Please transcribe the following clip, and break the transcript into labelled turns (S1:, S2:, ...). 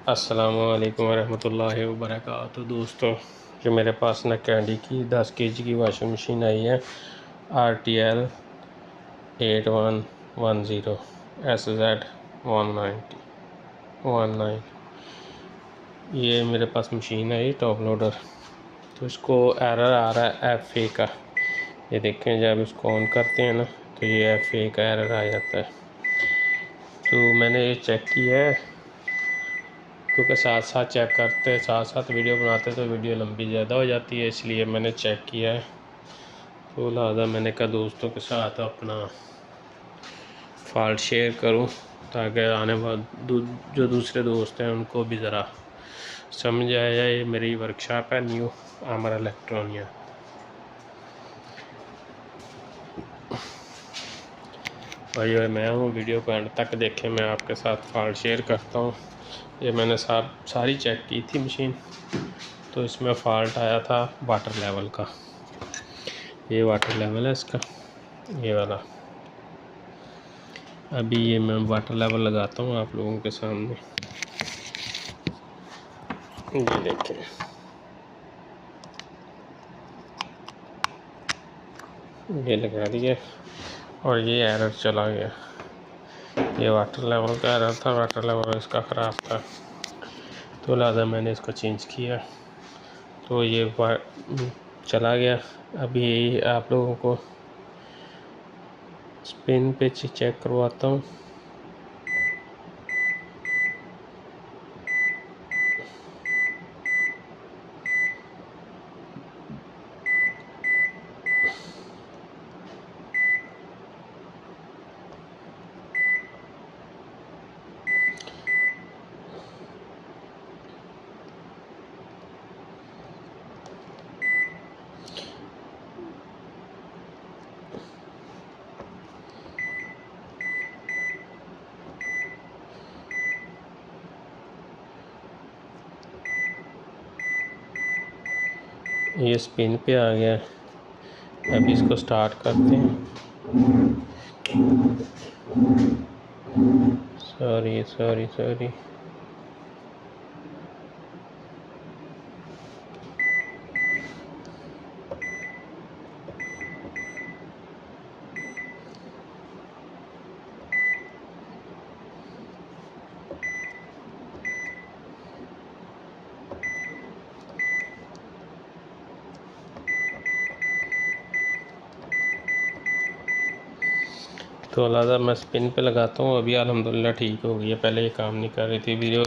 S1: अस्सलामुअलैकुम वरहमतुल्लाहि वबरकातुहू। दोस्तों, जो मेरे पास ना कैंडी की 10 kg की वॉशिंग मशीन आई है RTL 8110 SZ 190 ये मेरे पास मशीन है, ये टॉप लोडर। तो इसको एरर आ रहा है FA का। ये देखें, जब इसको ऑन करते हैं ना तो ये FA का एरर आ जाता है। तो मैंने ये चेक किया है, क्योंकि साथ साथ चेक करते साथ साथ वीडियो बनाते तो वीडियो लंबी ज़्यादा हो जाती है, इसलिए मैंने चेक किया है। तो लिहाजा मैंने कहा दोस्तों के साथ अपना फॉल्ट शेयर करूं, ताकि आने वाले जो दूसरे दोस्त हैं उनको भी ज़रा समझ आया। ये मेरी वर्कशॉप है न्यू आमर इलेक्ट्रॉनिया। भाई मैं हूँ, वीडियो को एंड तक देखें, मैं आपके साथ फॉल्ट शेयर करता हूँ। ये मैंने सारी चेक की थी मशीन, तो इसमें फ़ॉल्ट आया था वाटर लेवल का। ये वाटर लेवल है इसका, ये वाला। अभी ये मैं वाटर लेवल लगाता हूँ आप लोगों के सामने, ये देखें। ये लगा दिया और ये एरर चला गया। ये वाटर लेवल का एरर था, वाटर लेवल इसका ख़राब था, तो लिहाजा मैंने इसको चेंज किया, तो ये चला गया। अभी आप लोगों को स्पिन पे चेक करवाता हूँ। ये स्पिन पे आ गया। अभी इसको स्टार्ट करते हैं। सॉरी। तो लिहाजा मैं स्पिन पे लगाता हूँ। अभी अल्हम्दुलिल्लाह ठीक हो गई है, पहले ये काम नहीं कर रही थी वीडियो।